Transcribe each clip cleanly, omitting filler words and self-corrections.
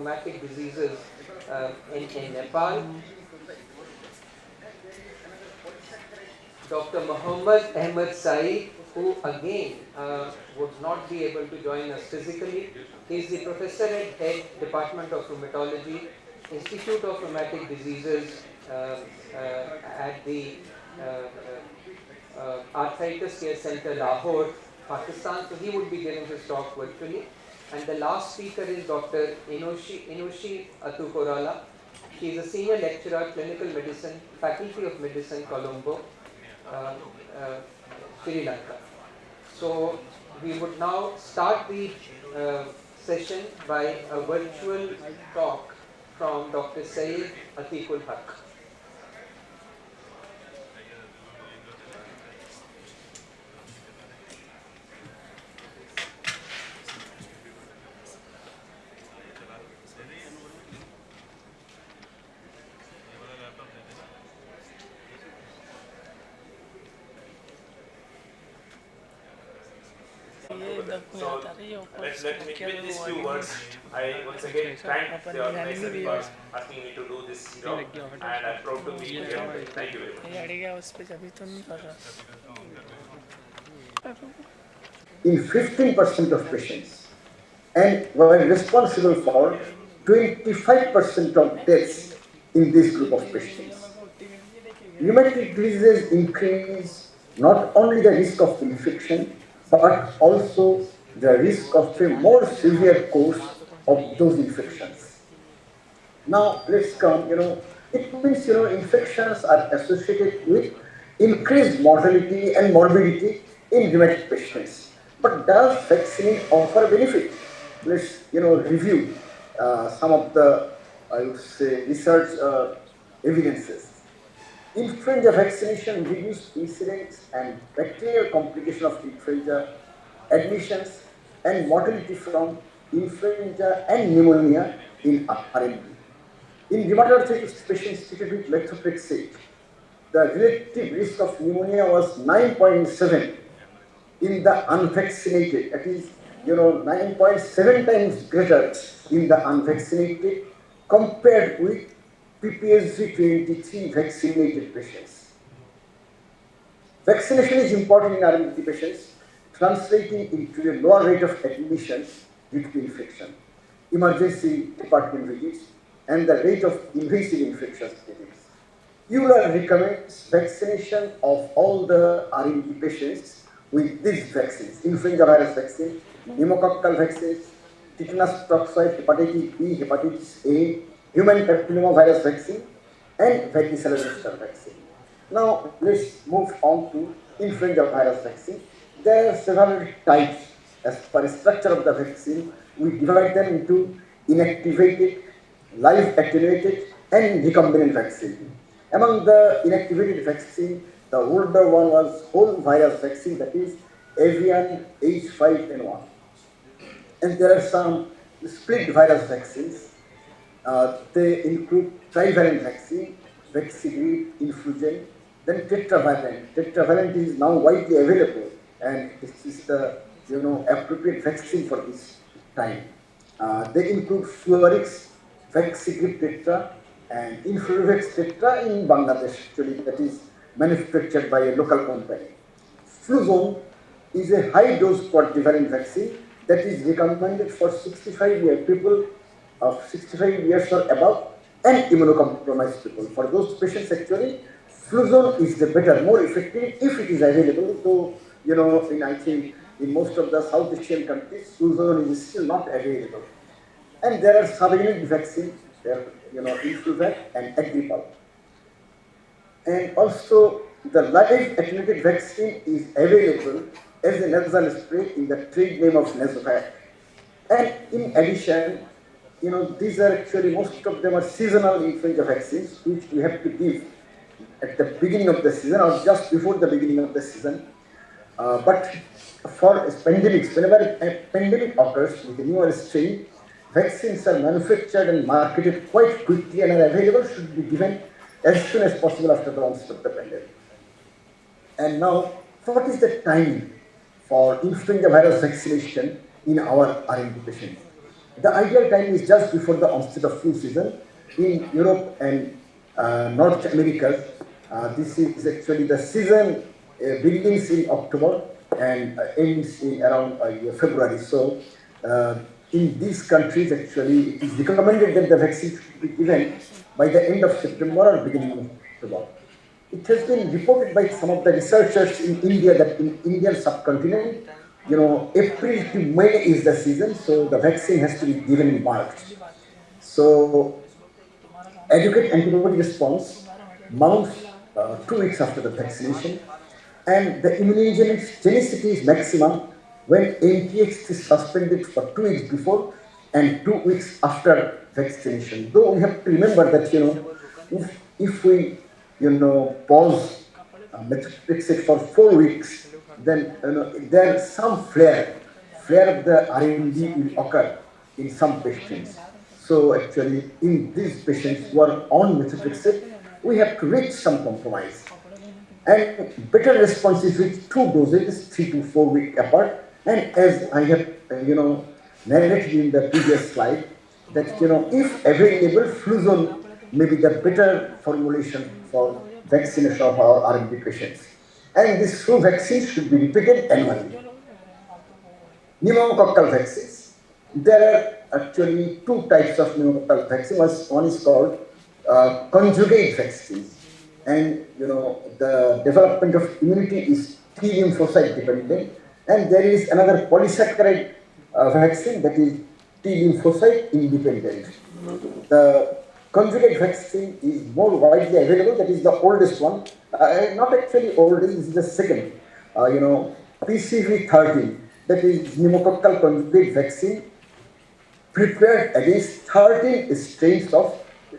rheumatic diseases in Nepal. Dr. Muhammad Ahmed Syed, who again would not be able to join us physically. He is the professor at Head Department of Rheumatology, Institute of Rheumatic Diseases at the Arthritis Care Center, Lahore, Pakistan. So he would be giving his talk virtually. And the last speaker is Dr. Inushi Atukorala. She is a senior lecturer, clinical medicine, Faculty of Medicine, Colombo, Sri Lanka. So we would now start the session by a virtual talk from Dr. Syed Atiqul. So let me with these few words, I once again thank the organizer for asking me to do this job, and I'm proud to be here. Thank you very much. In 15% of patients, and were responsible for 25% of deaths in this group of patients. Rheumatic diseases increase not only the risk of infection, but also the risk of a more severe course of those infections. Now let's come, it means, infections are associated with increased mortality and morbidity in rheumatic patients. But does vaccine offer benefit? Let's, review some of the, I would say, research evidences. Influenza vaccination reduced incidence and bacterial complication of influenza, admissions, and mortality from influenza and pneumonia in RMD. In rheumatoid arthritis patients treated with methotrexate, the relative risk of pneumonia was 9.7 in the unvaccinated, that is, 9.7 times greater in the unvaccinated compared with PPSG 23 vaccinated patients. Vaccination is important in RMD patients, translating into a lower rate of admission due to infection, emergency department visits, and the rate of invasive infectious disease. EULAR recommends vaccination of all the RMD patients with these vaccines: influenza virus vaccine, pneumococcal vaccines, tetanus toxoid, hepatitis B, hepatitis A, human papillomavirus vaccine, and varicella zoster vaccine. Now let's move on to influenza virus vaccine. There are several types as per the structure of the vaccine. We divide them into inactivated, live attenuated, and recombinant vaccine. Among the inactivated vaccine, the older one was whole virus vaccine, that is avian H5N1. And there are some split virus vaccines. They include trivalent vaccine, Vaxigrid, Influgen, then tetravalent. Tetravalent is now widely available, and this is the appropriate vaccine for this time. They include Fluarix, Vaxigrid tetra, and Influvax tetra in Bangladesh, actually, that is manufactured by a local company. Fluzone is a high-dose quadrivalent vaccine that is recommended for 65-year people of 65 years or above and immunocompromised people. For those patients, actually, Fluzone is the better, more effective if it is available. Though, I think in most of the South Asian countries, Fluzone is still not available. And there are subunit vaccines, Influvac and Agripal. And also, the live attenuated vaccine is available as a nasal spray in the trade name of Nasovac. And in addition, these are actually, most of them are seasonal influenza vaccines, which we have to give at the beginning of the season or just before the beginning of the season. But for pandemics, whenever a pandemic occurs with a newer strain, vaccines are manufactured and marketed quite quickly and are available, should be given as soon as possible after the onset of the pandemic. And now, what is the time for influenza virus vaccination in our RMD patients? The ideal time is just before the onset of flu season. In Europe and North America, this is actually the season begins in October and ends in around February. So, in these countries, actually, it is recommended that the vaccine should be given by the end of September or beginning of October. It has been reported by some of the researchers in India that in Indian subcontinent, April to May is the season, so the vaccine has to be given in March. So, adequate antibody response mounts 2 weeks after the vaccination, and the immunogenicity is maximum when MTX is suspended for 2 weeks before and 2 weeks after vaccination. Though we have to remember that, if we, pause methotrexate for 4 weeks, then, there is some flare of the RND will occur in some patients. So actually, in these patients who are on methotrexate, we have to reach some compromise. And better responses with 2 doses, 3 to 4 weeks apart. And as I have, narrated in the previous slide, that, if available, Fluzone may be the better formulation for vaccination of our RMD patients. And this flu vaccine should be repeated annually. Pneumococcal vaccines. There are actually 2 types of pneumococcal vaccines. One is called conjugate vaccines. And, the development of immunity is T lymphocyte dependent. And there is another polysaccharide vaccine that is T lymphocyte independent. The conjugate vaccine is more widely available. That is the oldest one. Not actually oldest, this is the second. PCV13, that is pneumococcal conjugate vaccine prepared against 13 strains of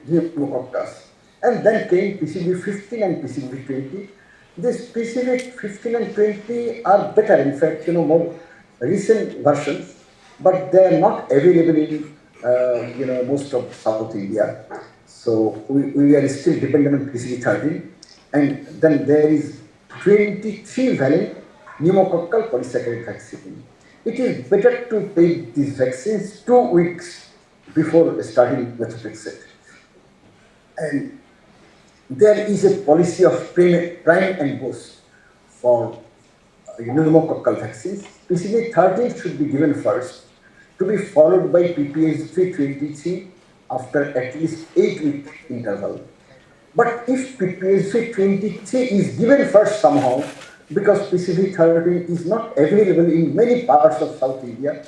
pneumococcus. And then came PCV15 and PCV20. These PCV15 and 20 are better, in fact, more recent versions, but they are not available in, most of South India. So we are still dependent on PCV13. And then there is 23 valent pneumococcal polysaccharide vaccine. It is better to take these vaccines 2 weeks before starting methotrexate. And there is a policy of prime and boost for pneumococcal vaccines. PCV13 should be given first, to be followed by PPSV23 after at least 8-week interval. But if PPSV23 is given first somehow, because PCV13 is not available in many parts of South India,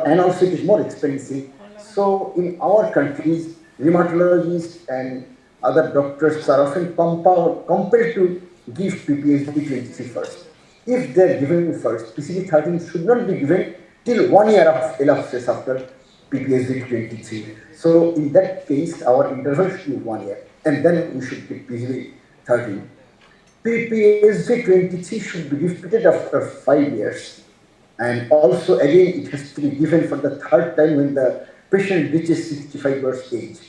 and also it is more expensive. So in our countries, rheumatologists and other doctors are often compelled to give PPSV23 first. If they are given first, PCV13 should not be given till 1 year of elapses after PPSV23. So in that case, our interval should be 1 year, and then we should give PCV13. PPSV23 should be repeated after 5 years. And also, again, it has to be given for the 3rd time when the patient reaches 65 years age.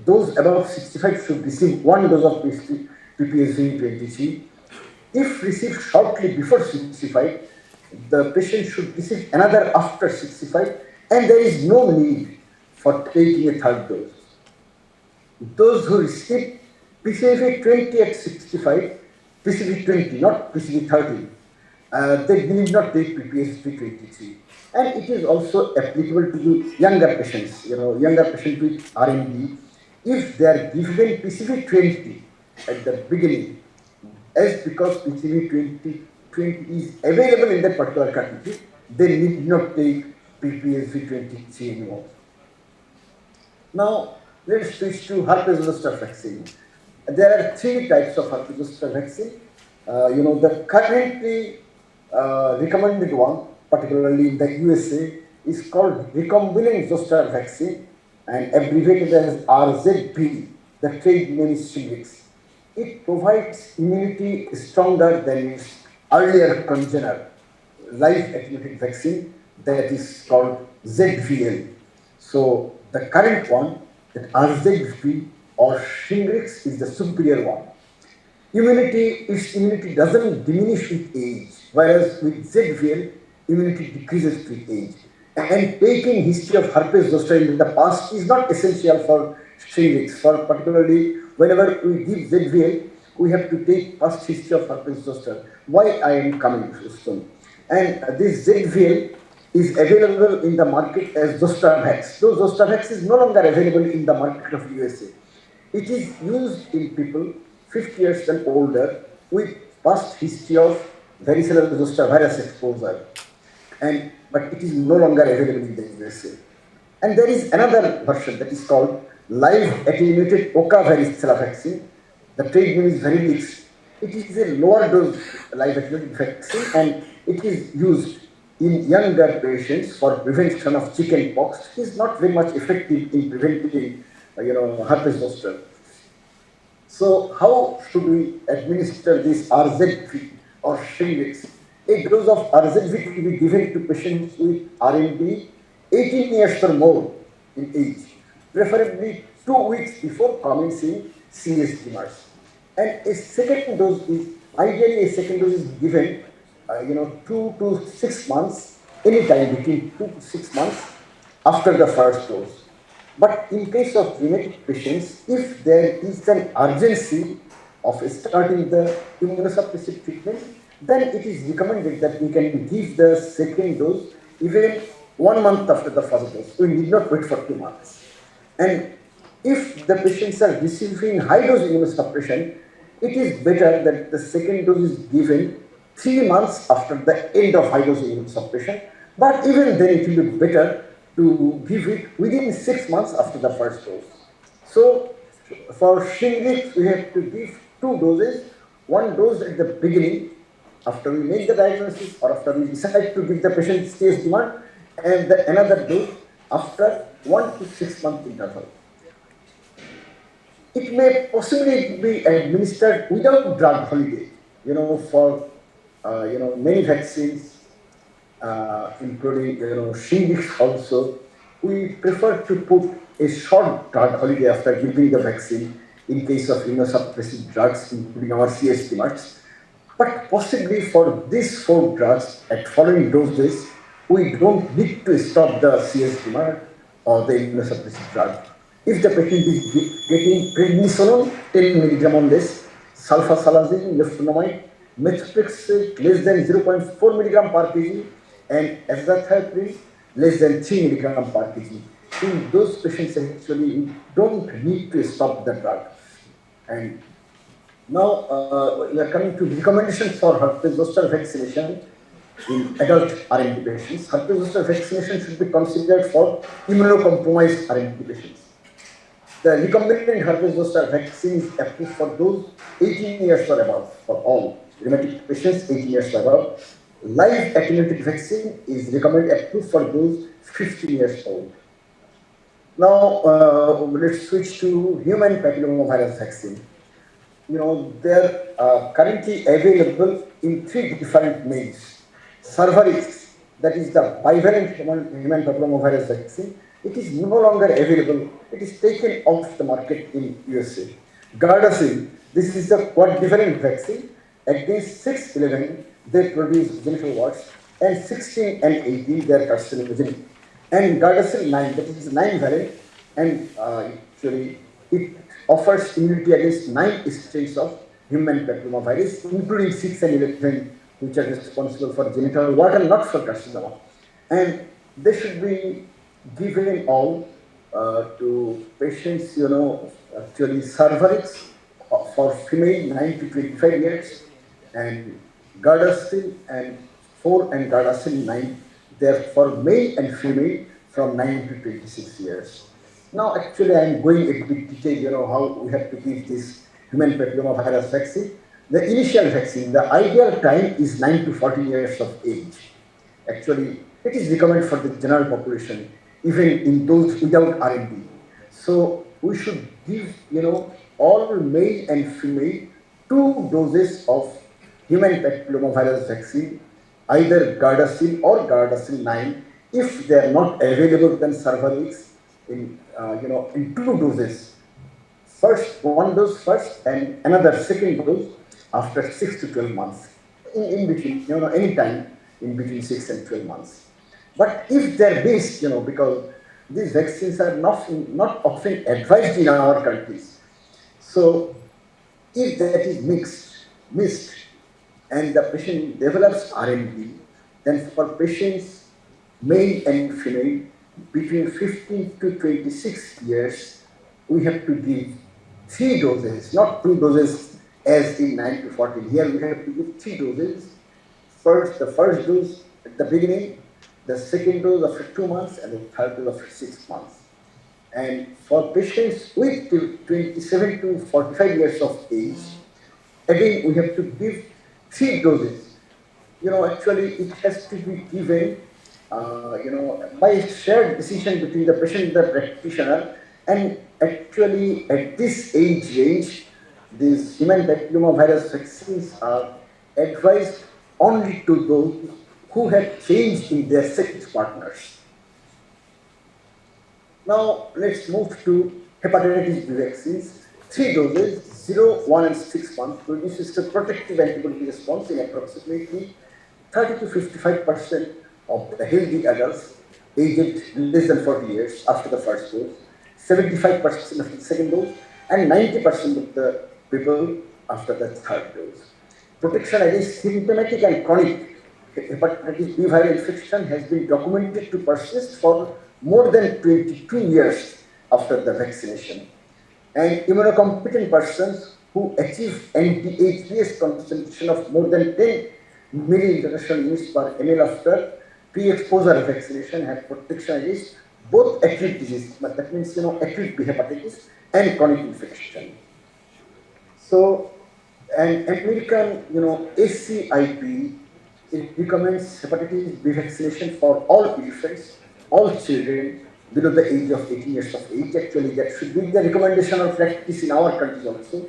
Those above 65 should receive 1 dose of PPSV23. If received shortly before 65, the patient should receive another after 65, and there is no need for taking a 3rd dose. Those who receive PCV20 at 65, PCV20, not PCV13, they need not take PPSV23. And it is also applicable to the younger patients, younger patients with RMD. If they are given PCV20 at the beginning, as because PCV20 is available in that particular country, they need not take PPSV23 anymore. Now, let's switch to herpes zoster vaccine. There are 3 types of herpes zoster vaccine. The currently recommended one, particularly in the USA, is called recombinant zoster vaccine, and abbreviated as RZP. The trade name is Shingrix. It provides immunity stronger than its earlier congener, live attenuated vaccine, that is called ZVL. So the current one, that RZP or Shingrix, is the superior one. Its immunity doesn't diminish with age, whereas with ZVL, immunity decreases with age. And taking history of herpes zoster in the past is not essential for Shingrix. For particularly whenever we give ZVL, we have to take past history of herpes zoster. Why I am coming soon. And this ZVL is available in the market as Zostavax. Though Zostavax is no longer available in the market of USA. It is used in people 50 years and older with past history of varicella zoster virus exposure. But it is no longer available in the USA. And there is another version that is called live attenuated Oka varicella vaccine. The trade name is Verilix. It is a lower dose live attenuated vaccine, and it is used in younger patients for prevention of chicken pox. It is not very much effective in preventing, herpes zoster. So how should we administer this RZV or Shingrix? A dose of RZV will be given to patients with RMD 18 years or more in age, preferably 2 weeks before commencing CS tumors. And a second dose is, ideally a second dose is given, 2 to 6 months, anytime between 2 to 6 months after the first dose. But in case of rheumatic patients, if there is an urgency of starting the immunosuppressive treatment, then it is recommended that we can give the second dose even 1 month after the first dose. We need not wait for 2 months. And if the patients are receiving high-dose immunosuppression, it is better that the second dose is given 3 months after the end of high-dose immunosuppression. But even then, it will be better to give it within 6 months after the first dose. So, for Shingrix, we have to give 2 doses. 1 dose at the beginning, after we make the diagnosis or after we decide to give the patient CS demand, and another dose after 1 to 6 month interval. It may possibly be administered without drug holiday, for many vaccines, including Shingrix also. We prefer to put a short drug holiday after giving the vaccine in case of immunosuppressive drugs, including our CS tumors. But possibly for these 4 drugs at following doses, we don't need to stop the CS tumor or the immunosuppressive drug. If the patient is getting prednisolone 10 milligram or less, sulfasalazine, leflunomide, methotrexate less than 0.4 milligram per kg, and azathioprine less than 3 milligram per kg. In those patients, actually, we don't need to stop the drug. And now we are coming to recommendations for herpes zoster vaccination in adult RMD patients. Herpes zoster vaccination should be considered for immunocompromised RMD patients. The recombinant herpes zoster vaccine is approved for those 18 years or above, for all rheumatic patients 18 years or above. Live attenuated vaccine is recommended approved for those 15 years old. Now let's switch to human papillomavirus vaccine. They're currently available in 3 different names. Cervarix, that is the bivalent human papillomavirus vaccine, it is no longer available. It is taken off the market in USA. Gardasil, this is a quadrivalent vaccine. Against 611, they produce genital warts, and 16 and 18, they are carcinogenic. And Gardasil 9, that is 9-valent, and actually it offers immunity against 9 strains of human papillomavirus, including 6 and 11, which are responsible for genital wart and not for carcinoma. And they should be given all to patients, actually Cervarix for female 9 to 25 years, and Gardasil and 4 and Gardasil 9, they are for male and female from 9 to 26 years. Now, actually, I am going a bit detail, how we have to give this human papillomavirus vaccine. The initial vaccine, the ideal time is 9 to 14 years of age. Actually, it is recommended for the general population, even in those without RMD. So we should give, all male and female 2 doses of human papillomavirus vaccine, either Gardasil or Gardasil 9. If they are not available, then Cervarix in 2 doses. First, 1 dose first, and another second dose after 6 to 12 months. In between, any time in between 6 and 12 months. But if they're missed, because these vaccines are not often advised in our countries. So if that is missed, and the patient develops RMD, then for patients, male and female, between 15 to 26 years, we have to give 3 doses, not 2 doses as in 9 to 14. Here we have to give 3 doses. First, the first dose at the beginning, the second dose after 2 months, and the third dose after 6 months. And for patients with 27 to 45 years of age, again we have to give 3 doses. Actually it has to be given, by shared decision between the patient and the practitioner. And actually at this age range, these human papillomavirus vaccines are advised only to those who have changed in their sex partners. Now let's move to hepatitis B vaccines. 3 doses, 0, 1 and 6 months, produces a protective antibody response in approximately 30 to 55% of the healthy adults aged less than 40 years after the first dose, 75% after the second dose, and 90% of the people after the third dose. Protection against symptomatic and chronic hepatitis B viral infection has been documented to persist for more than 22 years after the vaccination. And immunocompetent persons who achieve anti-HBs concentration of more than 10 milli-international units per ml after pre-exposure vaccination have protection against both acute disease, but that means acute B hepatitis and chronic infection. So, an American ACIP, it recommends hepatitis B vaccination for all infants, all children below the age of 18 years of age. Actually, that should be the recommendation or practice in our countries also.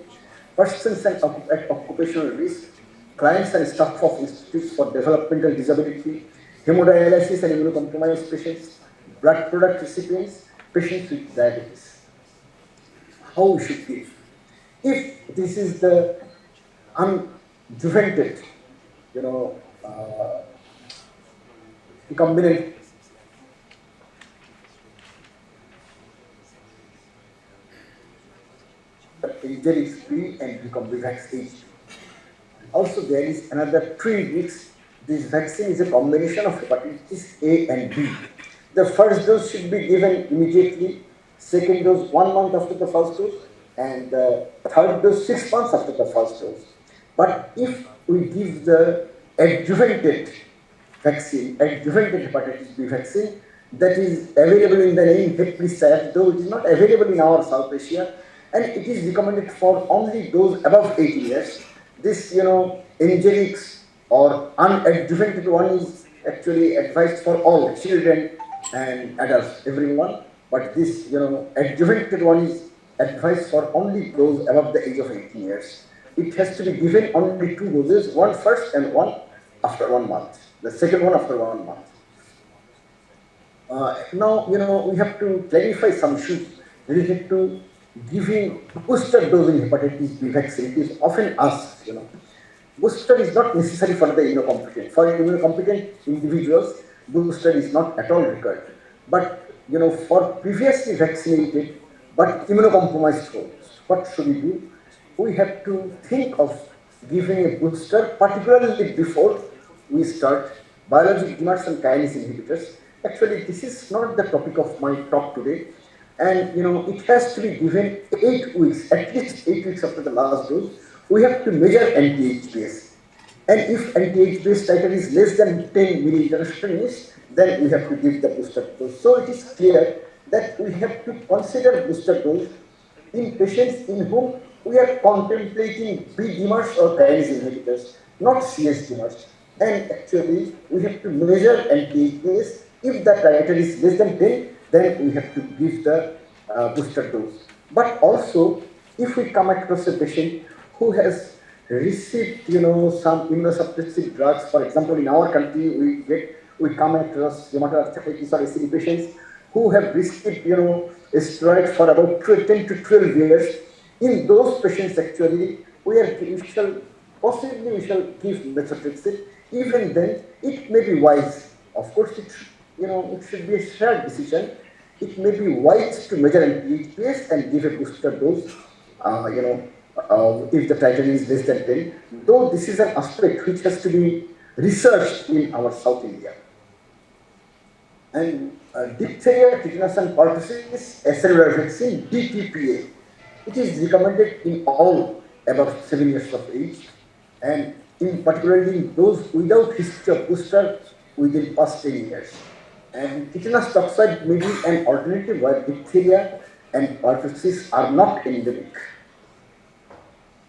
Persons at occupational risk, clients and staff of institutes for developmental disability, hemodialysis and immunocompromised patients, blood product recipients, patients with diabetes. How we should give? If this is the unjuvented, recombinant Iracon B and recombinant H. Also, there is another twin mix. This vaccine is a combination of hepatitis A and B. The first dose should be given immediately, second dose 1 month after the first dose, and the third dose 6 months after the first dose. But if we give the adjuvanted vaccine, adjuvanted hepatitis B vaccine, that is available in the name Hep B Syed, though it is not available in our South Asia, and it is recommended for only those above 80 years. This, Engerix or unadjuvanted one is actually advised for all children and adults, everyone. But this, adjuvanted one is advised for only those above the age of 18 years. It has to be given only 2 doses, one first and one after 1 month. The second one after 1 month. Now, we have to clarify some issues related to giving booster dose in hepatitis B vaccine. It is often asked, booster is not necessary for the immunocompetent. For immunocompetent individuals, booster is not at all required. But, for previously vaccinated but immunocompromised folks, what should we do? We have to think of giving a booster, particularly before we start biologic DMARDs and kinase inhibitors. Actually, this is not the topic of my talk today. And it has to be given 8 weeks, at least 8 weeks after the last dose. We have to measure anti-HBs. And if anti-HBs titer is less than 10 milli-international units, then we have to give the booster dose. So it is clear that we have to consider booster dose in patients in whom we are contemplating B-DMARDs or kinase inhibitors, not CS DMARDs. And actually, we have to measure anti-HBs. If the titer is less than 10, then we have to give the booster dose. But also, if we come across a patient who has received, some immunosuppressive drugs, for example, in our country, we come across rheumatoid arthritis or ACD patients who have received, steroids for about 10 to 12 years. In those patients, actually, we shall give methotrexate. Even then, it may be wise. Of course, it it should be a shared decision. It may be wise to measure NPHPS and give a booster dose, if the titer is less than 10, though this is an aspect which has to be researched in our South India. And diphtheria, tetanus and pertussis, acellular vaccine, DTPA. It is recommended in all above 7 years of age, and in particularly in those without history of booster within past 10 years. And tetanus toxoid may be an alternative where diphtheria and pertussis are not endemic.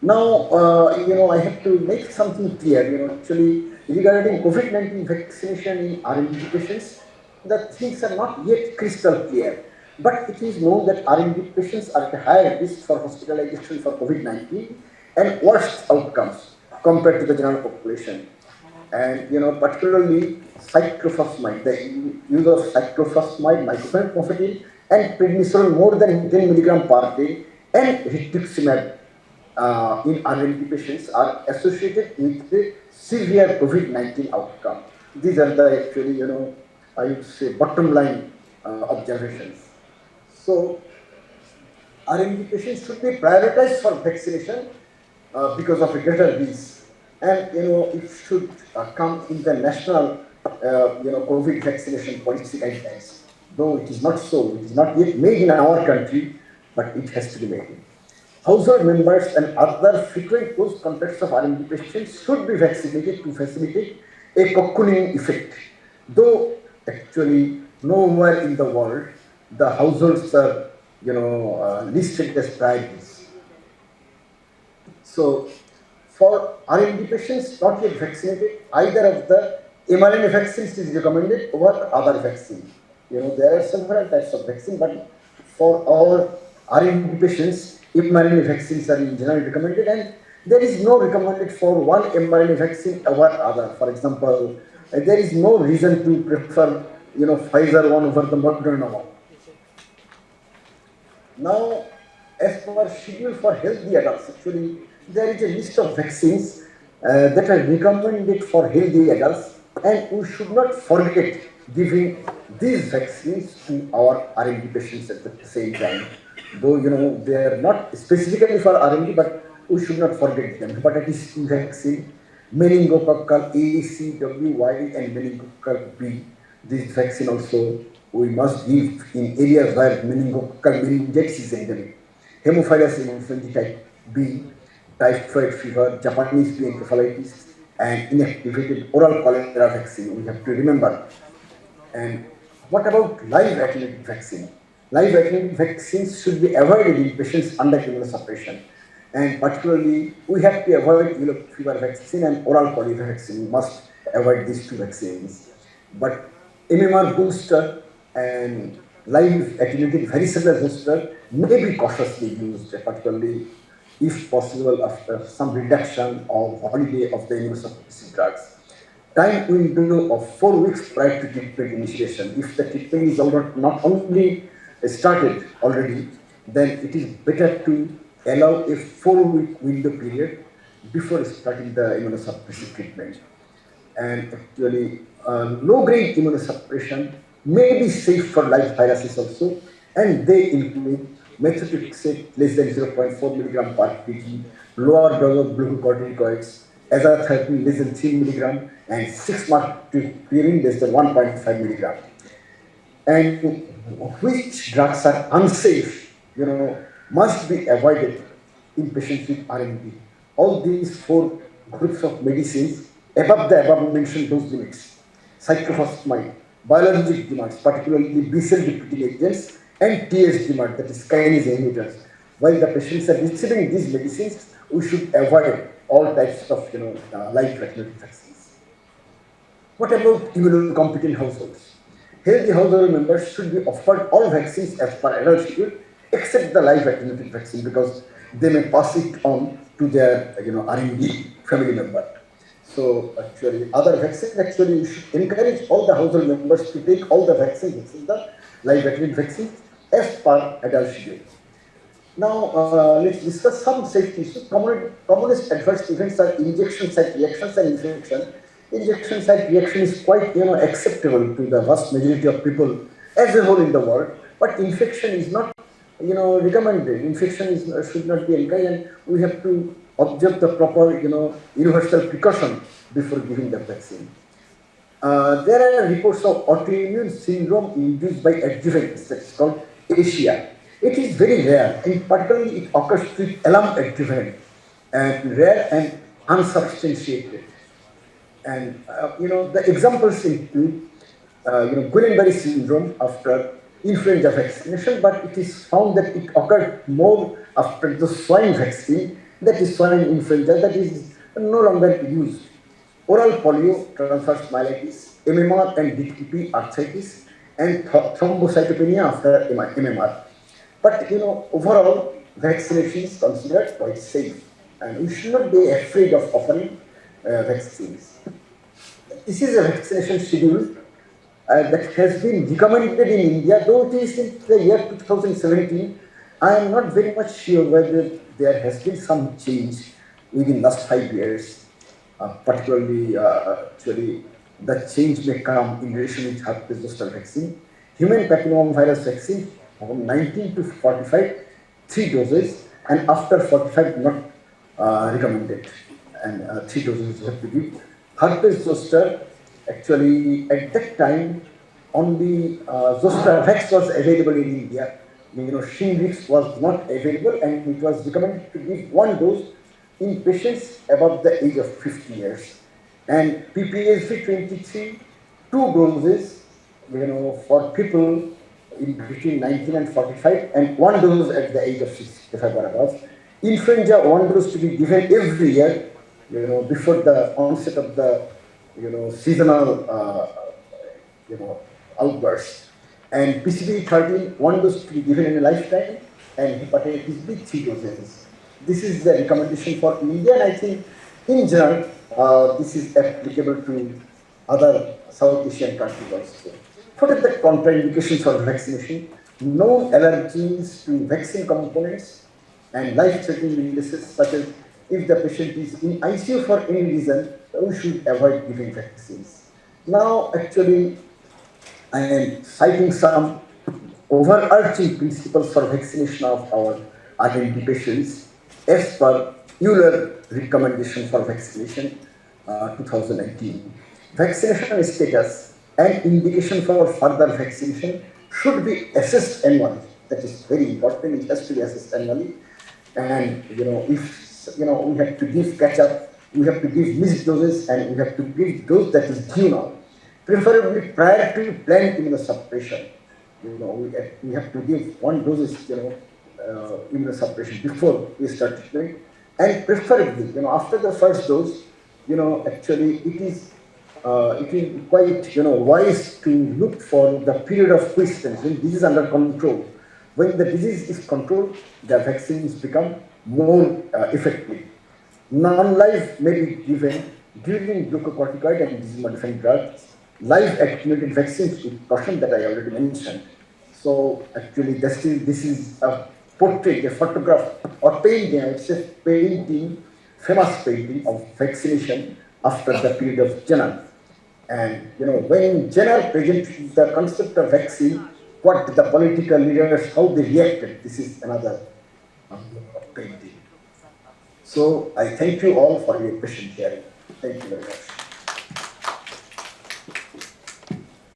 Now, I have to make something clear, actually, regarding COVID-19 vaccination in RMD patients, the things are not yet crystal clear. But it is known that RMD patients are at a higher risk for hospitalization for COVID-19 and worse outcomes compared to the general population. And, particularly cyclophosphamide, the use of cyclophosphamide, mycophenolate, and prednisolone more than 10 milligram per day, and rituximab in RMD patients are associated with the severe COVID-19 outcome. These are the actually, I would say bottom line observations. So, RMD patients should be prioritized for vaccination because of a greater risk. And, it should come in the national, COVID vaccination policy guidelines. Though it is not so, it is not yet made in our country, but it has to be made. Household members and other frequent close contacts of RMD patients should be vaccinated to facilitate a cocooning effect. Though actually nowhere in the world the households are, listed as priorities. So, for RMD patients not yet vaccinated, either of the mRNA vaccines is recommended over other vaccine. There are several types of vaccine, but for all RMD patients, mRNA vaccines are in general recommended, and there is no recommended for one mRNA vaccine over other. For example, there is no reason to prefer, Pfizer one over the Moderna one. Now, as per schedule for healthy adults, actually, there is a list of vaccines that are recommended for healthy adults, and we should not forget giving these vaccines to our RMD patients at the same time. Though, they are not specifically for RMD, but we should not forget them. Hepatitis C vaccine, meningococcal A, C, W, Y, and meningococcal B. This vaccine also we must give in areas where meningococcal meningitis is endemic. Hemophilus influenzae type B, typhoid fever, Japanese B encephalitis, and inactivated oral cholera vaccine, we have to remember. And what about live attenuated vaccine? Live attenuated vaccines should be avoided in patients under immunosuppression. And particularly, we have to avoid yellow fever vaccine and oral polio vaccine. We must avoid these two vaccines. But MMR booster and live attenuated varicella booster may be cautiously used, particularly if possible after some reduction or holiday of the immunosuppressive drugs. Time window of 4 weeks prior to treatment initiation. If the treatment is not only started already, then it is better to allow a 4-week window period before starting the immunosuppressive treatment. And actually, low-grade immunosuppression may be safe for live viruses also, and they include methotrexate less than 0.4 milligram per kg, lower dose of glucocorticoids, azathioprine less than 3 milligram, and 6-mercury less than 1.5 milligram. And which drugs are unsafe, must be avoided in patients with RMD. All these 4 groups of medicines above the above mentioned dose limits, cyclophosphamide, biologic DMARDs, particularly B-cell depleting agents, and TS DMARD, that is kinase inhibitors. While the patients are receiving these medicines, we should avoid all types of live attenuated vaccines. What about immunocompetent households? Healthy household members should be offered all vaccines as per adult schedule, except the live attenuated vaccine, because they may pass it on to their RMD family member. So actually, other vaccines, we should encourage all the household members to take all the vaccines, the live attenuated vaccines, as per adult schedule. Now, let's discuss some safety issues. Commonest adverse events are injection site reactions and infection, injection site reaction is quite, acceptable to the vast majority of people as a whole in the world, but infection is not, recommended. Infection should not be encouraged, and we have to observe the proper, universal precaution before giving the vaccine. There are reports of autoimmune syndrome induced by adjuvants, that's called Asia. It is very rare, and particularly it occurs with alarm adjuvant, and rare and unsubstantiated. And the examples include Guillain-Barré syndrome after influenza vaccination, but it is found that it occurred more after the swine vaccine, that is swine influenza, that is no longer used. Oral polio, transverse myelitis, MMR and DTP arthritis, and thrombocytopenia after MMR. But overall, vaccination is considered quite safe, and we should not be afraid of offering vaccines. This is a vaccination schedule that has been recommended in India, though it is in the year 2017. I am not very much sure whether there has been some change within last 5 years. Particularly, actually, the change may come in relation with herpes zoster vaccine. Human papillomavirus vaccine from 19 to 45, 3 doses, and after 45 not recommended, and 3 doses have to give. Herpes zoster, actually at that time only zoster vax was available in India. Shingrix was not available, and it was recommended to give 1 dose in patients above the age of 50 years. And PPSV 23, 2 doses, for people in between 19 and 45, and 1 dose at the age of 65 or above. Influenza, 1 dose to be given every year, before the onset of the, seasonal, outburst. And PCV13, 1 dose to be given in a lifetime, and hepatitis B, 3 doses. This is the recommendation for India, and I think in general, this is applicable to other South Asian countries also. What are the contraindications for vaccination? No allergies to vaccine components and life-threatening illnesses, such as if the patient is in ICU for any reason, we should avoid giving vaccines. Now, actually, I am citing some overarching principles for vaccination of our RND patients as per Euler recommendation for vaccination 2019. Vaccination status and indication for further vaccination should be assessed annually. That is very important. It has to be assessed annually. And if we have to give catch-up, we have to give missed doses, and we have to give dose that is due now, preferably prior to planned immunosuppression. We have to give 1 dose, immunosuppression before we start treatment, and preferably, after the first dose, actually it is quite, wise to look for the period of quiescence when disease is under control. When the disease is controlled, the vaccines become more effective. Non-live may be given during glucocorticoid and disease-modifying drugs. Live attenuated vaccines with caution that I already mentioned. So actually, this is a portrait, a photograph, or painting. It's a painting, famous painting of vaccination after the period of Jenner. And when Jenner presented the concept of vaccine, what the political leaders, how they reacted. This is another painting. So I thank you all for your patient hearing. Thank you very much.